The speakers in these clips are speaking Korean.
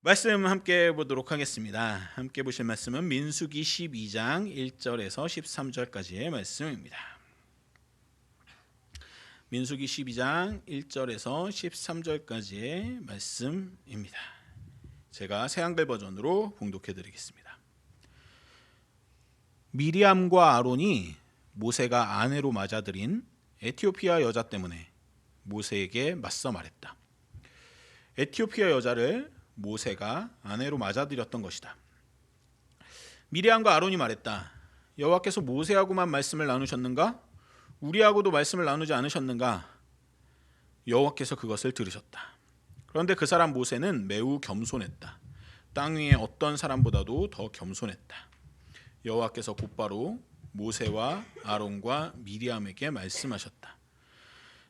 말씀 함께 보도록 하겠습니다. 함께 보실 말씀은 민수기 12장 1절에서 13절까지의 말씀입니다. 민수기 12장 1절에서 13절까지의 말씀입니다. 제가 새한글 버전으로 봉독해 드리겠습니다. 미리암과 아론이 모세가 아내로 맞아들인 에티오피아 여자 때문에 모세에게 맞서 말했다. 에티오피아 여자를 모세가 아내로 맞아들였던 것이다. 미리암과 아론이 말했다. 여호와께서 모세하고만 말씀을 나누셨는가? 우리하고도 말씀을 나누지 않으셨는가? 여호와께서 그것을 들으셨다. 그런데 그 사람 모세는 매우 겸손했다. 땅 위에 어떤 사람보다도 더 겸손했다. 여호와께서 곧바로 모세와 아론과 미리암에게 말씀하셨다.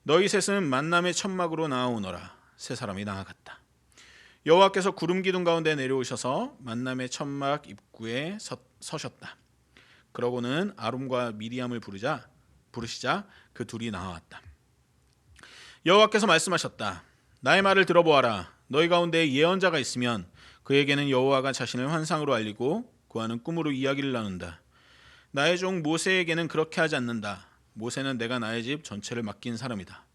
너희 셋은 만남의 천막으로 나아오너라. 세 사람이 나아갔다. 여호와께서 구름 기둥 가운데 내려오셔서 만남의 천막 입구에 서셨다. 그러고는 아론과 미리암을 부르시자 그 둘이 나왔다. 여호와께서 말씀하셨다. 나의 말을 들어보아라. 너희 가운데 예언자가 있으면 그에게는 여호와가 자신을 환상으로 알리고 그와는 꿈으로 이야기를 나눈다. 나의 종 모세에게는 그렇게 하지 않는다. 모세는 내가 나의 집 전체를 맡긴 사람이다.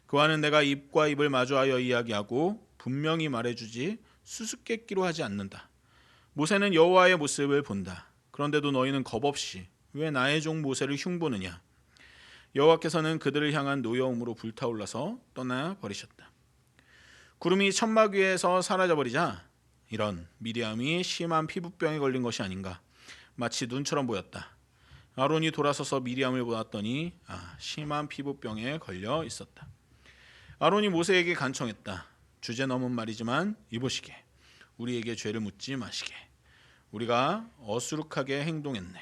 그와는 내가 입과 입을 마주하여 이야기하고 분명히 말해주지 수수께끼로 하지 않는다. 모세는 여호와의 모습을 본다. 그런데도 너희는 겁없이 왜 나의 종 모세를 흉보느냐. 여호와께서는 그들을 향한 노여움으로 불타올라서 떠나버리셨다. 구름이 천막 위에서 사라져버리자 이런 미리암이 심한 피부병에 걸린 것이 아닌가. 마치 눈처럼 보였다. 아론이 돌아서서 미리암을 보았더니 심한 피부병에 걸려 있었다. 아론이 모세에게 간청했다. 주제 넘은 말이지만 이보시게. 우리에게 죄를 묻지 마시게. 우리가 어수룩하게 행동했네.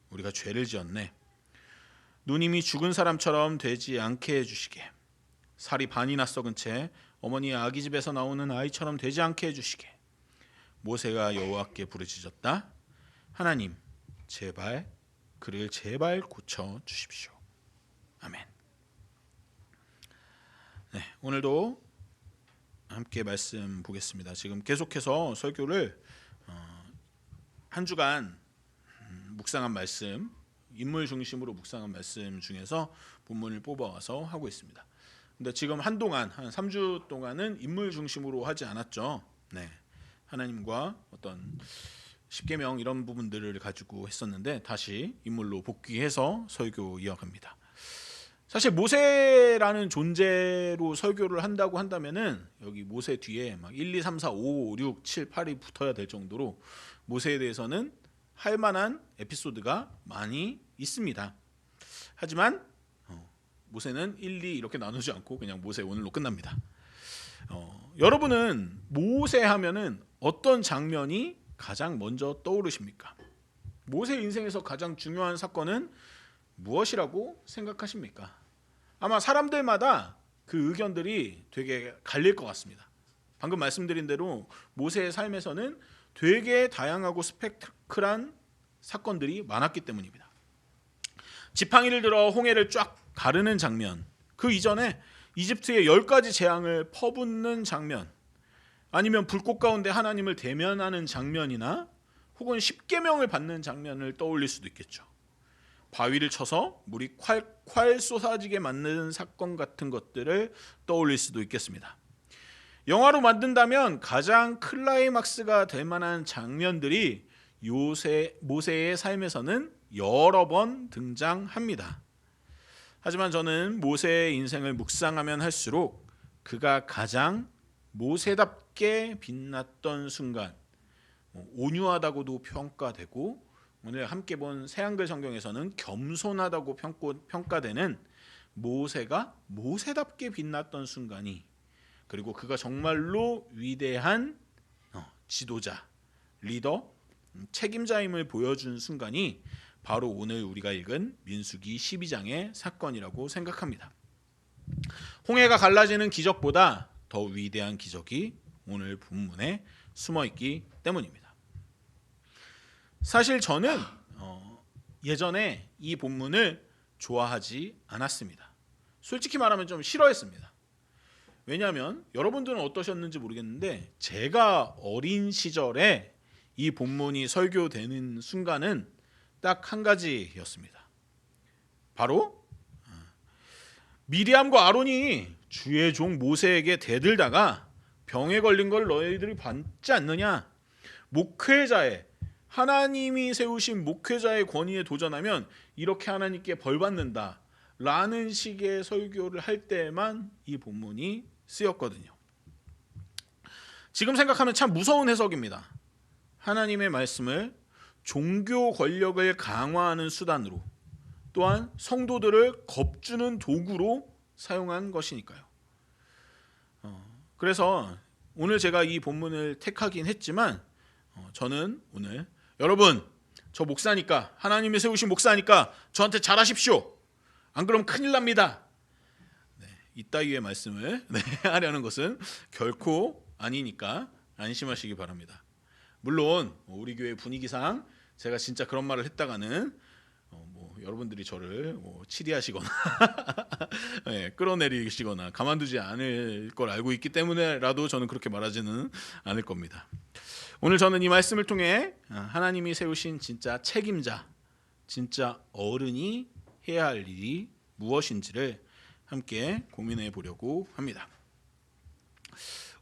우리가 죄를 지었네. 누님이 죽은 사람처럼 되지 않게 해주시게. 살이 반이나 썩은 채 어머니의 아기 집에서 나오는 아이처럼 되지 않게 해주시게. 모세가 여호와께 부르짖었다. 하나님, 제발 그를 제발 고쳐 주십시오. 아멘. 네, 오늘도 함께 말씀 보겠습니다. 지금 계속해서 설교를 한 주간 묵상한 말씀, 인물 중심으로 묵상한 말씀 중에서 본문을 뽑아와서 하고 있습니다. 근데 지금 한동안 한 3주 동안은 인물 중심으로 하지 않았죠. 네, 하나님과 어떤 십계명 이런 부분들을 가지고 했었는데 다시 인물로 복귀해서 설교 이어갑니다. 사실 모세라는 존재로 설교를 한다고 한다면은 여기 모세 뒤에 막 1, 2, 3, 4, 5, 6, 7, 8이 붙어야 될 정도로 모세에 대해서는 할 만한 에피소드가 많이 있습니다. 하지만 모세는 1, 2 이렇게 나누지 않고 그냥 모세 오늘로 끝납니다. 여러분은 모세 하면은 어떤 장면이 가장 먼저 떠오르십니까? 모세 인생에서 가장 중요한 사건은 무엇이라고 생각하십니까? 아마 사람들마다 그 의견들이 되게 갈릴 것 같습니다. 방금 말씀드린 대로 모세의 삶에서는 되게 다양하고 스펙타클한 사건들이 많았기 때문입니다. 지팡이를 들어 홍해를 쫙 가르는 장면, 그 이전에 이집트의 10가지 재앙을 퍼붓는 장면, 아니면 불꽃 가운데 하나님을 대면하는 장면이나 혹은 십계명을 받는 장면을 떠올릴 수도 있겠죠. 바위를 쳐서 물이 콸콸 쏟아지게 만드는 사건 같은 것들을 떠올릴 수도 있겠습니다. 영화로 만든다면 가장 클라이막스가 될 만한 장면들이 모세의 삶에서는 여러 번 등장합니다. 하지만 저는 모세의 인생을 묵상하면 할수록 그가 가장 모세답게 빛났던 순간, 온유하다고도 평가되고 오늘 함께 본 새한글 성경에서는 겸손하다고 평가되는 모세가 모세답게 빛났던 순간이, 그리고 그가 정말로 위대한 지도자, 리더, 책임자임을 보여준 순간이 바로 오늘 우리가 읽은 민수기 12장의 사건이라고 생각합니다. 홍해가 갈라지는 기적보다 더 위대한 기적이 오늘 본문에 숨어있기 때문입니다. 사실 저는 예전에 이 본문을 좋아하지 않았습니다. 솔직히 말하면 좀 싫어했습니다. 왜냐하면 여러분들은 어떠셨는지 모르겠는데 제가 어린 시절에 이 본문이 설교되는 순간은 딱 한 가지였습니다. 바로 미리암과 아론이 주의 종 모세에게 대들다가 병에 걸린 걸 너희들이 봤지 않느냐? 목회자의, 하나님이 세우신 목회자의 권위에 도전하면 이렇게 하나님께 벌 받는다 라는 식의 설교를 할 때만 이 본문이 쓰였거든요. 지금 생각하면 참 무서운 해석입니다. 하나님의 말씀을 종교 권력을 강화하는 수단으로, 또한 성도들을 겁주는 도구로 사용한 것이니까요. 그래서 오늘 제가 이 본문을 택하긴 했지만 저는 오늘 여러분, 저 목사니까, 하나님이 세우신 목사니까 저한테 잘하십시오, 안 그러면 큰일 납니다, 이따위의 말씀을 하려는 것은 결코 아니니까 안심하시기 바랍니다. 물론 우리 교회 분위기상 제가 진짜 그런 말을 했다가는 여러분들이 저를 치리하시거나 끌어내리시거나 가만두지 않을 걸 알고 있기 때문에라도 저는 그렇게 말하지는 않을 겁니다. 오늘 저는 이 말씀을 통해 하나님이 세우신 진짜 책임자, 진짜 어른이 해야 할 일이 무엇인지를 함께 고민해 보려고 합니다.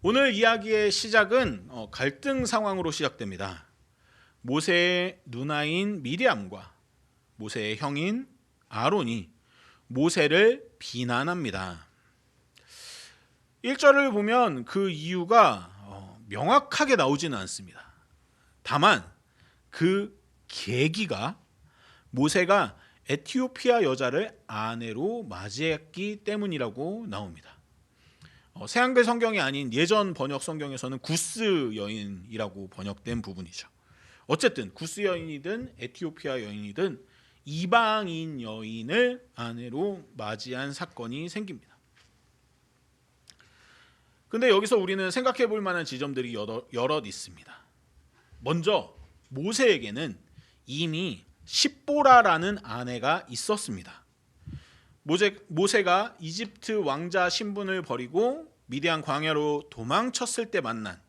오늘 이야기의 시작은 갈등 상황으로 시작됩니다. 모세의 누나인 미리암과 모세의 형인 아론이 모세를 비난합니다. 1절을 보면 그 이유가 명확하게 나오지는 않습니다. 다만 그 계기가 모세가 에티오피아 여자를 아내로 맞이했기 때문이라고 나옵니다. 새한글 성경이 아닌 예전 번역 성경에서는 구스 여인이라고 번역된 부분이죠. 어쨌든 구스 여인이든 에티오피아 여인이든 이방인 여인을 아내로 맞이한 사건이 생깁니다. 근데 여기서 우리는 생각해 볼 만한 지점들이 여럿 있습니다. 먼저 모세에게는 이미 십보라라는 아내가 있었습니다. 모세가 이집트 왕자 신분을 버리고 미디안 광야로 도망쳤을 때 만난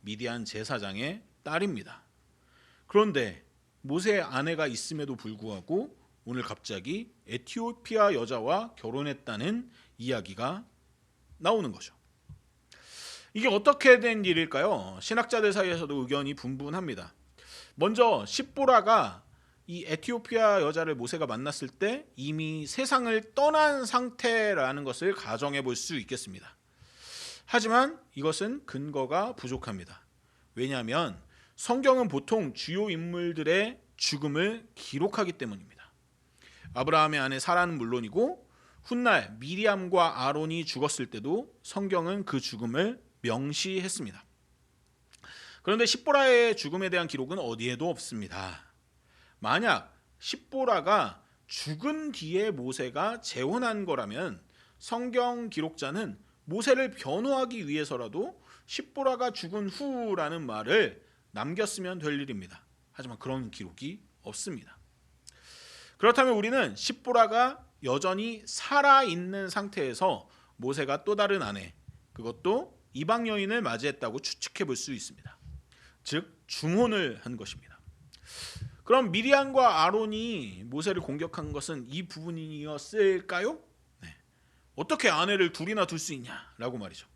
미디안 제사장의 딸입니다. 그런데 모세의 아내가 있음에도 불구하고 오늘 갑자기 에티오피아 여자와 결혼했다는 이야기가 나오는 거죠. 이게 어떻게 된 일일까요? 신학자들 사이에서도 의견이 분분합니다. 먼저 십보라가 이 에티오피아 여자를 모세가 만났을 때 이미 세상을 떠난 상태라는 것을 가정해 볼 수 있겠습니다. 하지만 이것은 근거가 부족합니다. 왜냐하면 성경은 보통 주요 인물들의 죽음을 기록하기 때문입니다. 아브라함의 아내 사라는 물론이고 훗날 미리암과 아론이 죽었을 때도 성경은 그 죽음을 명시했습니다. 그런데 십보라의 죽음에 대한 기록은 어디에도 없습니다. 만약 십보라가 죽은 뒤에 모세가 재혼한 거라면 성경 기록자는 모세를 변호하기 위해서라도 십보라가 죽은 후라는 말을 남겼으면 될 일입니다. 하지만 그런 기록이 없습니다. 그렇다면 우리는 십보라가 여전히 살아있는 상태에서 모세가 또 다른 아내, 그것도 이방 여인을 맞이했다고 추측해 볼 수 있습니다. 즉 중혼을 한 것입니다. 그럼 미리암과 아론이 모세를 공격한 것은 이 부분이었을까요? 어떻게 아내를 둘이나 둘 수 있냐라고 말이죠.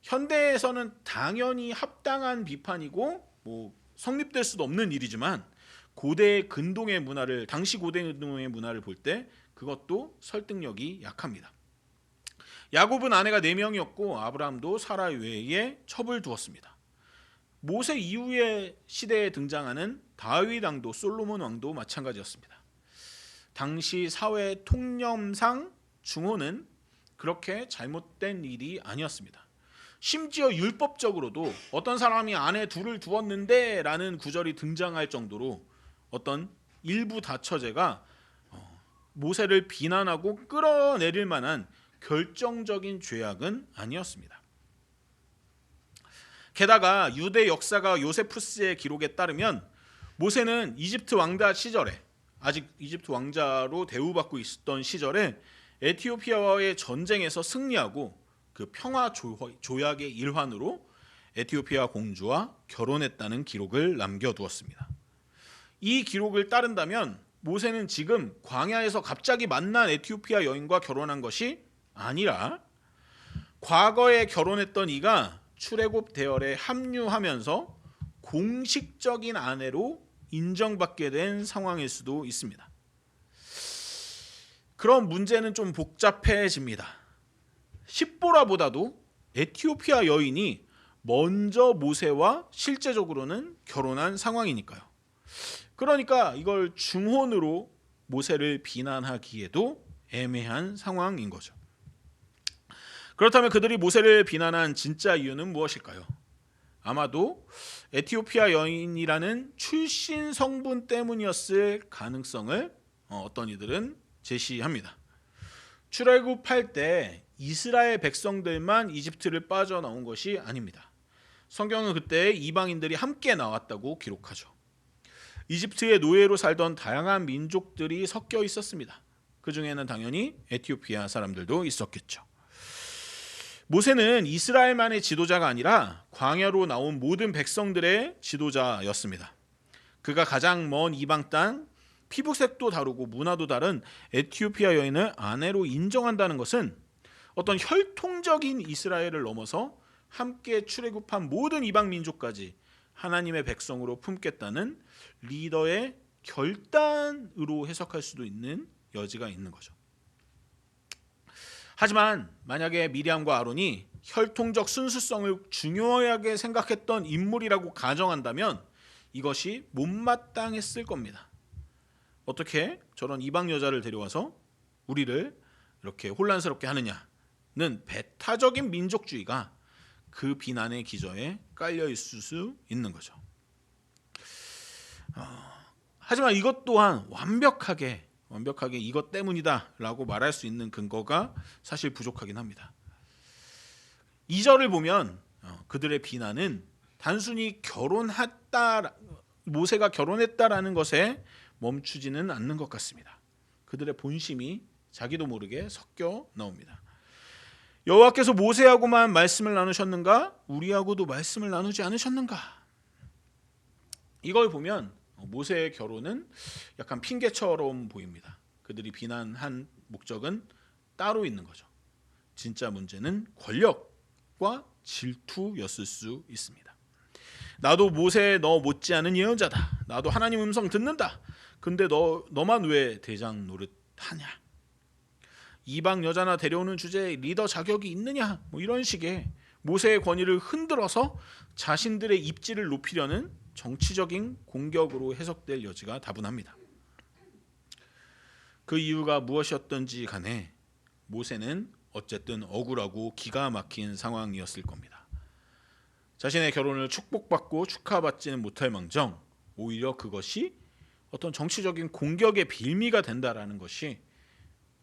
현대에서는 당연히 합당한 비판이고 성립될 수도 없는 일이지만 고대 근동의 문화를, 당시 고대 근동의 문화를 볼 때 그것도 설득력이 약합니다. 야곱은 아내가 4명이었고 아브라함도 사라 외에 첩을 두었습니다. 모세 이후의 시대에 등장하는 다윗 왕도 솔로몬 왕도 마찬가지였습니다. 당시 사회 통념상 중혼은 그렇게 잘못된 일이 아니었습니다. 심지어 율법적으로도 어떤 사람이 아내 둘을 두었는데 라는 구절이 등장할 정도로 어떤 일부 다처제가 모세를 비난하고 끌어내릴 만한 결정적인 죄악은 아니었습니다. 게다가 유대 역사가 요세푸스의 기록에 따르면 모세는 이집트 왕자 시절에, 아직 이집트 왕자로 대우받고 있었던 시절에 에티오피아와의 전쟁에서 승리하고 그 평화 조약의 일환으로 에티오피아 공주와 결혼했다는 기록을 남겨두었습니다. 이 기록을 따른다면 모세는 지금 광야에서 갑자기 만난 에티오피아 여인과 결혼한 것이 아니라 과거에 결혼했던 이가 출애굽 대열에 합류하면서 공식적인 아내로 인정받게 된 상황일 수도 있습니다. 그럼 문제는 좀 복잡해집니다. 십보라보다도 에티오피아 여인이 먼저 모세와 실제적으로는 결혼한 상황이니까요. 그러니까 이걸 중혼으로 모세를 비난하기에도 애매한 상황인 거죠. 그렇다면 그들이 모세를 비난한 진짜 이유는 무엇일까요? 아마도 에티오피아 여인이라는 출신 성분 때문이었을 가능성을 어떤 이들은 제시합니다. 출애굽할 때 이스라엘 백성들만 이집트를 빠져나온 것이 아닙니다. 성경은 그때 이방인들이 함께 나왔다고 기록하죠. 이집트의 노예로 살던 다양한 민족들이 섞여 있었습니다. 그 중에는 당연히 에티오피아 사람들도 있었겠죠. 모세는 이스라엘만의 지도자가 아니라 광야로 나온 모든 백성들의 지도자였습니다. 그가 가장 먼 이방 땅, 피부색도 다르고 문화도 다른 에티오피아 여인을 아내로 인정한다는 것은 어떤 혈통적인 이스라엘을 넘어서 함께 출애굽한 모든 이방 민족까지 하나님의 백성으로 품겠다는 리더의 결단으로 해석할 수도 있는 여지가 있는 거죠. 하지만 만약에 미리암과 아론이 혈통적 순수성을 중요하게 생각했던 인물이라고 가정한다면 이것이 못마땅했을 겁니다. 어떻게 저런 이방 여자를 데려와서 우리를 이렇게 혼란스럽게 하느냐는 배타적인 민족주의가 그 비난의 기저에 깔려 있을 수 있는 거죠. 하지만 이것 또한 완벽하게 이것 때문이다라고 말할 수 있는 근거가 사실 부족하긴 합니다. 2절을 보면 그들의 비난은 단순히 모세가 결혼했다라는 것에 멈추지는 않는 것 같습니다. 그들의 본심이 자기도 모르게 섞여 나옵니다. 여호와께서 모세하고만 말씀을 나누셨는가? 우리하고도 말씀을 나누지 않으셨는가? 이걸 보면 모세의 결혼은 약간 핑계처럼 보입니다. 그들이 비난한 목적은 따로 있는 거죠. 진짜 문제는 권력과 질투였을 수 있습니다. 나도 모세 너 못지않은 예언자다. 나도 하나님 음성 듣는다. 근데 너만 왜 대장 노릇하냐? 이방 여자나 데려오는 주제에 리더 자격이 있느냐? 이런 식의 모세의 권위를 흔들어서 자신들의 입지를 높이려는 정치적인 공격으로 해석될 여지가 다분합니다. 그 이유가 무엇이었던지 간에 모세는 어쨌든 억울하고 기가 막힌 상황이었을 겁니다. 자신의 결혼을 축복받고 축하받지는 못할 망정 오히려 그것이 어떤 정치적인 공격의 빌미가 된다라는 것이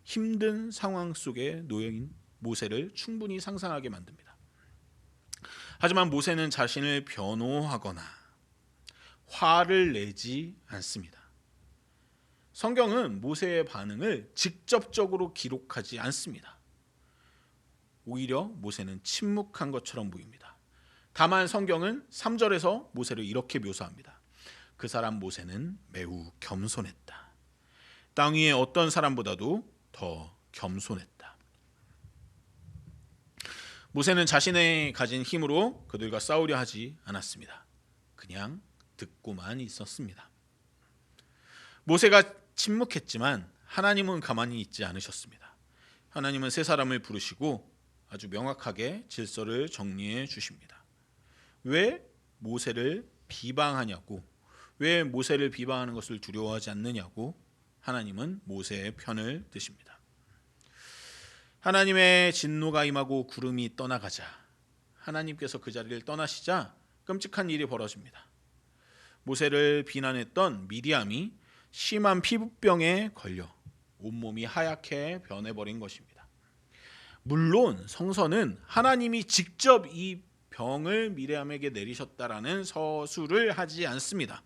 힘든 상황 속에 놓여있는 모세를 충분히 상상하게 만듭니다. 하지만 모세는 자신을 변호하거나 화를 내지 않습니다. 성경은 모세의 반응을 직접적으로 기록하지 않습니다. 오히려 모세는 침묵한 것처럼 보입니다. 다만 성경은 3절에서 모세를 이렇게 묘사합니다. 그 사람 모세는 매우 겸손했다. 땅 위의 어떤 사람보다도 더 겸손했다. 모세는 자신의 가진 힘으로 그들과 싸우려 하지 않았습니다. 그냥 듣고만 있었습니다. 모세가 침묵했지만 하나님은 가만히 있지 않으셨습니다. 하나님은 세 사람을 부르시고 아주 명확하게 질서를 정리해 주십니다. 왜 모세를 비방하냐고, 왜 모세를 비방하는 것을 두려워하지 않느냐고 하나님은 모세의 편을 드십니다. 하나님의 진노가 임하고 구름이 떠나가자 하나님께서 그 자리를 떠나시자 끔찍한 일이 벌어집니다. 모세를 비난했던 미디암이 심한 피부병에 걸려 온몸이 하얗게 변해버린 것입니다. 물론 성서는 하나님이 직접 이 병을 미리암에게 내리셨다라는 서술을 하지 않습니다.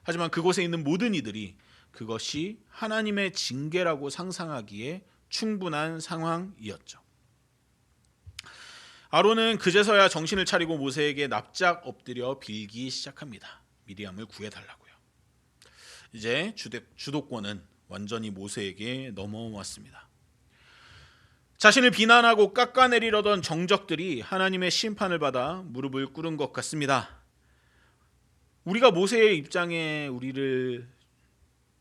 하지만 그곳에 있는 모든 이들이 그것이 하나님의 징계라고 상상하기에 충분한 상황이었죠. 아론은 그제서야 정신을 차리고 모세에게 납작 엎드려 빌기 시작합니다. 미리암을 구해달라고요. 이제 주도권은 완전히 모세에게 넘어왔습니다. 자신을 비난하고 깎아내리려던 정적들이 하나님의 심판을 받아 무릎을 꿇은 것 같습니다. 우리가 모세의 입장에 우리를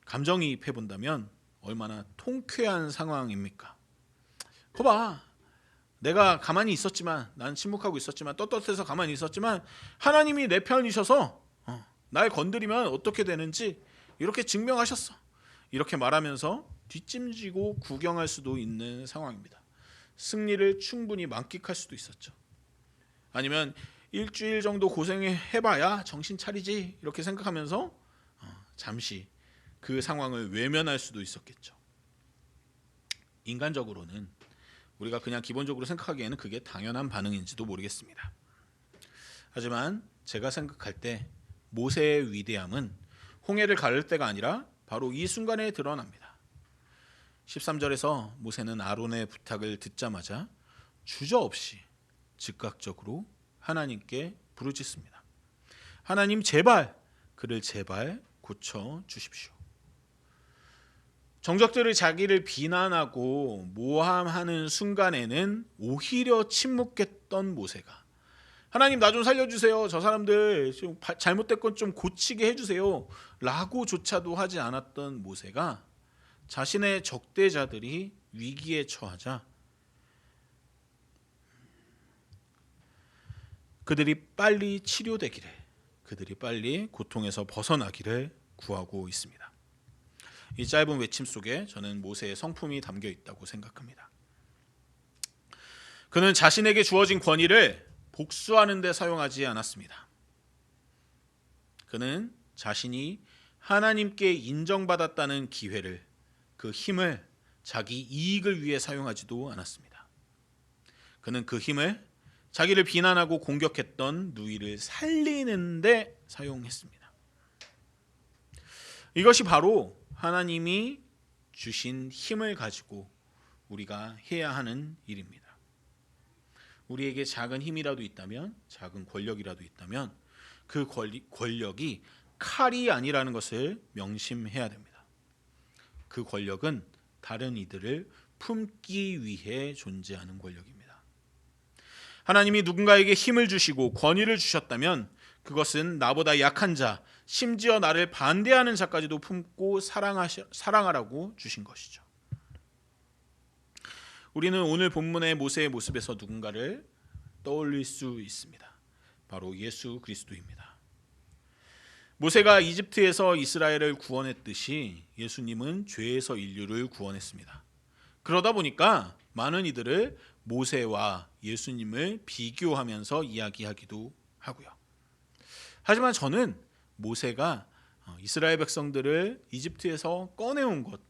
감정이입해 본다면 얼마나 통쾌한 상황입니까? 거봐, 내가 가만히 있었지만, 난 침묵하고 있었지만, 떳떳해서 가만히 있었지만 하나님이 내 편이셔서 날 건드리면 어떻게 되는지 이렇게 증명하셨어. 이렇게 말하면서 뒷짐지고 구경할 수도 있는 상황입니다. 승리를 충분히 만끽할 수도 있었죠. 아니면 일주일 정도 고생해봐야 정신 차리지 이렇게 생각하면서 잠시 그 상황을 외면할 수도 있었겠죠. 인간적으로는 우리가 그냥 기본적으로 생각하기에는 그게 당연한 반응인지도 모르겠습니다. 하지만 제가 생각할 때 모세의 위대함은 홍해를 가를 때가 아니라 바로 이 순간에 드러납니다. 13절에서 모세는 아론의 부탁을 듣자마자 주저없이 즉각적으로 하나님께 부르짖습니다. 하나님 제발, 그를 제발 고쳐 주십시오. 정적들을 자기를 비난하고 모함하는 순간에는 오히려 침묵했던 모세가 하나님 나 좀 살려주세요. 저 사람들 좀 잘못된 건 좀 고치게 해주세요. 라고조차도 하지 않았던 모세가 자신의 적대자들이 위기에 처하자 그들이 빨리 치료되기를, 그들이 빨리 고통에서 벗어나기를 구하고 있습니다. 이 짧은 외침 속에 저는 모세의 성품이 담겨 있다고 생각합니다. 그는 자신에게 주어진 권위를 복수하는 데 사용하지 않았습니다. 그는 자신이 하나님께 인정받았다는 기회를, 그 힘을 자기 이익을 위해 사용하지도 않았습니다. 그는 그 힘을 자기를 비난하고 공격했던 누이를 살리는 데 사용했습니다. 이것이 바로 하나님이 주신 힘을 가지고 우리가 해야 하는 일입니다. 우리에게 작은 힘이라도 있다면, 작은 권력이라도 있다면 그 권력이 칼이 아니라는 것을 명심해야 됩니다. 그 권력은 다른 이들을 품기 위해 존재하는 권력입니다. 하나님이 누군가에게 힘을 주시고 권위를 주셨다면 그것은 나보다 약한 자, 심지어 나를 반대하는 자까지도 품고 사랑하라고 주신 것이죠. 우리는 오늘 본문의 모세의 모습에서 누군가를 떠올릴 수 있습니다. 바로 예수 그리스도입니다. 모세가 이집트에서 이스라엘을 구원했듯이 예수님은 죄에서 인류를 구원했습니다. 그러다 보니까 많은 이들을 모세와 예수님을 비교하면서 이야기하기도 하고요. 하지만 저는 모세가 이스라엘 백성들을 이집트에서 꺼내온 것,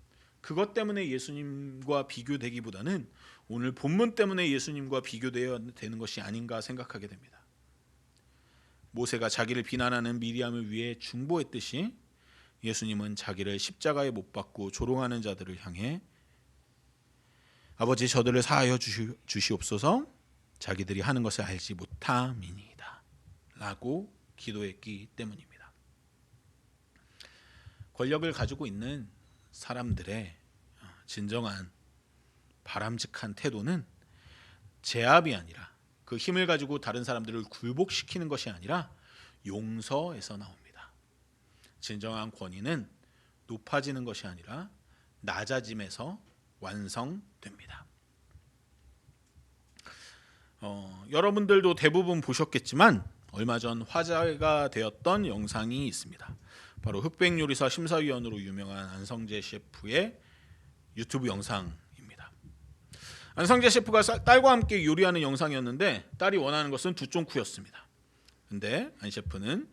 그것 때문에 예수님과 비교되기보다는 오늘 본문 때문에 예수님과 비교되어야 되는 것이 아닌가 생각하게 됩니다. 모세가 자기를 비난하는 미리암을 위해 중보했듯이 예수님은 자기를 십자가에 못 박고 조롱하는 자들을 향해 아버지 저들을 사하여 주시옵소서, 자기들이 하는 것을 알지 못함이니이다 라고 기도했기 때문입니다. 권력을 가지고 있는 사람들의 진정한 바람직한 태도는 제압이 아니라, 그 힘을 가지고 다른 사람들을 굴복시키는 것이 아니라 용서에서 나옵니다. 진정한 권위는 높아지는 것이 아니라 낮아짐에서 완성됩니다. 여러분들도 대부분 보셨겠지만 얼마 전 화제가 되었던 영상이 있습니다. 바로 흑백요리사 심사위원으로 유명한 안성재 셰프의 유튜브 영상입니다. 안성재 셰프가 딸과 함께 요리하는 영상이었는데 딸이 원하는 것은 두쫑쿠였습니다. 근데 안 셰프는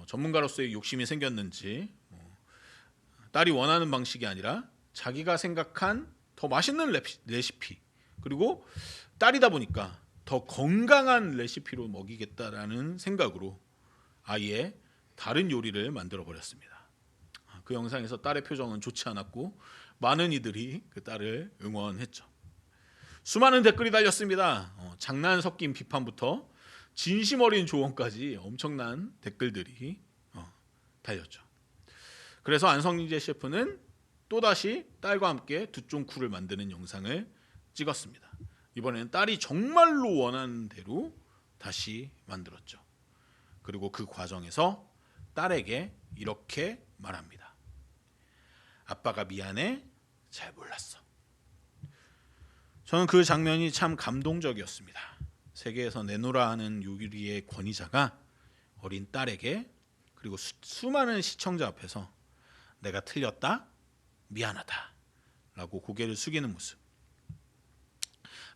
전문가로서의 욕심이 생겼는지 딸이 원하는 방식이 아니라 자기가 생각한 더 맛있는 레시피, 그리고 딸이다 보니까 더 건강한 레시피로 먹이겠다라는 생각으로 아예 다른 요리를 만들어 버렸습니다. 그 영상에서 딸의 표정은 좋지 않았고 많은 이들이 그 딸을 응원했죠. 수많은 댓글이 달렸습니다. 장난 섞인 비판부터 진심 어린 조언까지 엄청난 댓글들이 달렸죠. 그래서 안성재 셰프는 또다시 딸과 함께 두쫑쿠를 만드는 영상을 찍었습니다. 이번에는 딸이 정말로 원하는 대로 다시 만들었죠. 그리고 그 과정에서 딸에게 이렇게 말합니다. 아빠가 미안해, 잘 몰랐어. 저는 그 장면이 참 감동적이었습니다. 세계에서 내놓으라 하는 요리의 권위자가 어린 딸에게 그리고 수많은 시청자 앞에서 내가 틀렸다, 미안하다 라고 고개를 숙이는 모습.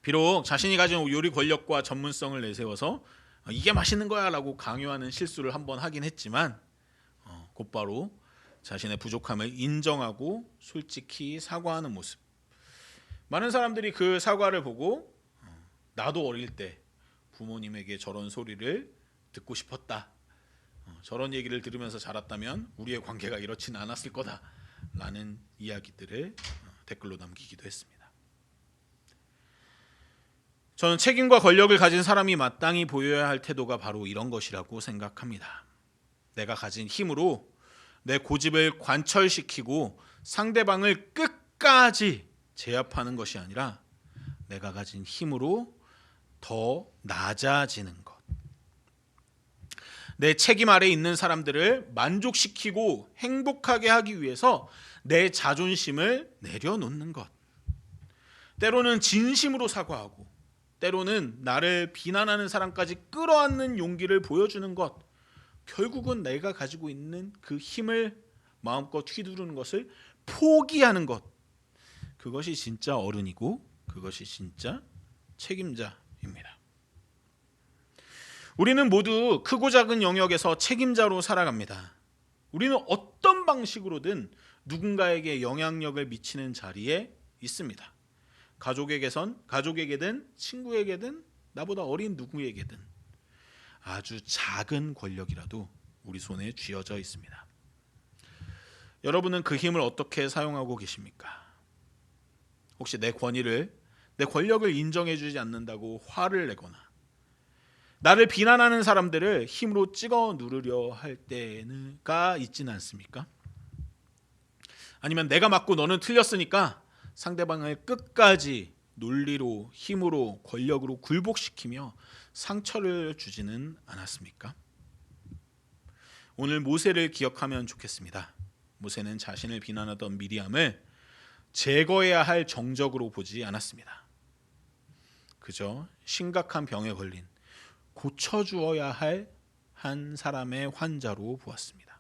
비록 자신이 가진 요리 권력과 전문성을 내세워서 이게 맛있는 거야 라고 강요하는 실수를 한번 하긴 했지만 곧바로 자신의 부족함을 인정하고 솔직히 사과하는 모습. 많은 사람들이 그 사과를 보고 나도 어릴 때 부모님에게 저런 소리를 듣고 싶었다, 저런 얘기를 들으면서 자랐다면 우리의 관계가 이렇지는 않았을 거다 라는 이야기들을 댓글로 남기기도 했습니다. 저는 책임과 권력을 가진 사람이 마땅히 보여야 할 태도가 바로 이런 것이라고 생각합니다. 내가 가진 힘으로 내 고집을 관철시키고 상대방을 끝까지 제압하는 것이 아니라 내가 가진 힘으로 더 낮아지는 것. 내 책임 아래 있는 사람들을 만족시키고 행복하게 하기 위해서 내 자존심을 내려놓는 것. 때로는 진심으로 사과하고 때로는 나를 비난하는 사람까지 끌어안는 용기를 보여주는 것. 결국은 내가 가지고 있는 그 힘을 마음껏 휘두르는 것을 포기하는 것. 그것이 진짜 어른이고 그것이 진짜 책임자입니다. 우리는 모두 크고 작은 영역에서 책임자로 살아갑니다. 우리는 어떤 방식으로든 누군가에게 영향력을 미치는 자리에 있습니다. 가족에게든 친구에게든 나보다 어린 누구에게든 아주 작은 권력이라도 우리 손에 쥐어져 있습니다. 여러분은 그 힘을 어떻게 사용하고 계십니까? 혹시 내 권력을 인정해주지 않는다고 화를 내거나 나를 비난하는 사람들을 힘으로 찍어 누르려 할 때가 있지는 않습니까? 아니면 내가 맞고 너는 틀렸으니까 상대방을 끝까지 논리로, 힘으로, 권력으로 굴복시키며 상처를 주지는 않았습니까? 오늘 모세를 기억하면 좋겠습니다. 모세는 자신을 비난하던 미리암을 제거해야 할 정적으로 보지 않았습니다. 그저 심각한 병에 걸린 고쳐주어야 할 한 사람의 환자로 보았습니다.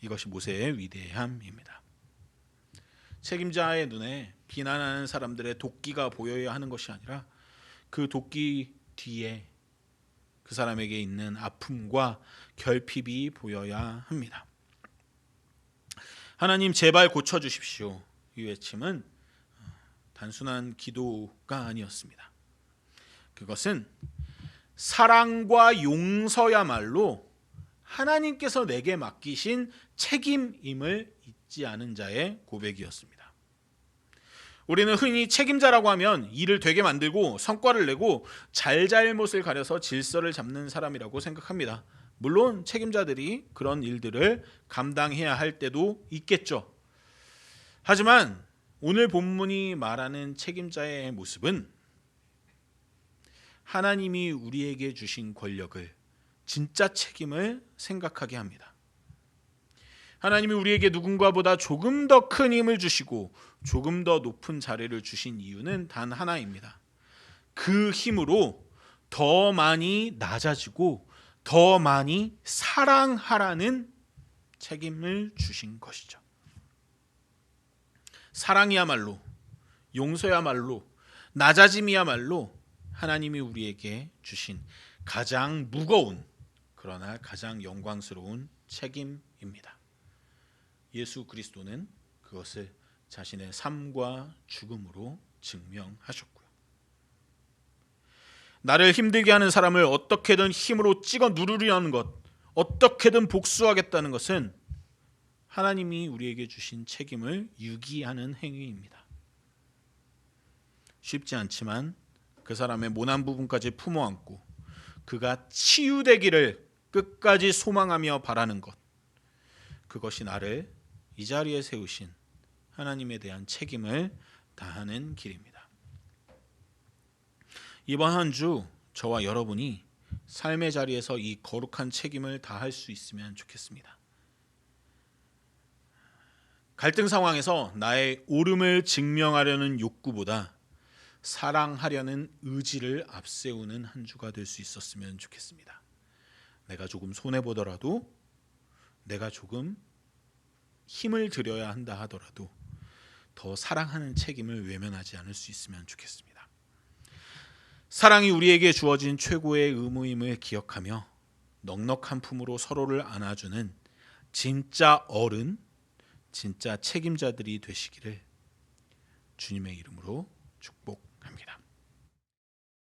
이것이 모세의 위대함입니다. 책임자의 눈에 비난하는 사람들의 도끼가 보여야 하는 것이 아니라 그 도끼 뒤에 그 사람에게 있는 아픔과 결핍이 보여야 합니다. 하나님 제발 고쳐주십시오. 이 외침은 단순한 기도가 아니었습니다. 그것은 사랑과 용서야말로 하나님께서 내게 맡기신 책임임을 잊지 않은 자의 고백이었습니다. 우리는 흔히 책임자라고 하면 일을 되게 만들고 성과를 내고 잘잘못을 가려서 질서를 잡는 사람이라고 생각합니다. 물론 책임자들이 그런 일들을 감당해야 할 때도 있겠죠. 하지만 오늘 본문이 말하는 책임자의 모습은 하나님이 우리에게 주신 권력을, 진짜 책임을 생각하게 합니다. 하나님이 우리에게 누군가보다 조금 더 큰 힘을 주시고 조금 더 높은 자리를 주신 이유는 단 하나입니다. 그 힘으로 더 많이 낮아지고 더 많이 사랑하라는 책임을 주신 것이죠. 사랑이야말로, 용서야말로, 낮아짐이야말로 하나님이 우리에게 주신 가장 무거운 그러나 가장 영광스러운 책임입니다. 예수 그리스도는 그것을 자신의 삶과 죽음으로 증명하셨고요. 나를 힘들게 하는 사람을 어떻게든 힘으로 찍어 누르려는 것, 어떻게든 복수하겠다는 것은 하나님이 우리에게 주신 책임을 유기하는 행위입니다. 쉽지 않지만 그 사람의 모난 부분까지 품어안고 그가 치유되기를 끝까지 소망하며 바라는 것, 그것이 나를 이 자리에 세우신 하나님에 대한 책임을 다하는 길입니다. 이번 한 주 저와 여러분이 삶의 자리에서 이 거룩한 책임을 다할 수 있으면 좋겠습니다. 갈등 상황에서 나의 옳음을 증명하려는 욕구보다 사랑하려는 의지를 앞세우는 한 주가 될 수 있었으면 좋겠습니다. 내가 조금 손해보더라도, 내가 조금 힘을 들여야 한다 하더라도 더 사랑하는 책임을 외면하지 않을 수 있으면 좋겠습니다. 사랑이 우리에게 주어진 최고의 의무임을 기억하며 넉넉한 품으로 서로를 안아주는 진짜 어른, 진짜 책임자들이 되시기를 주님의 이름으로 축복합니다.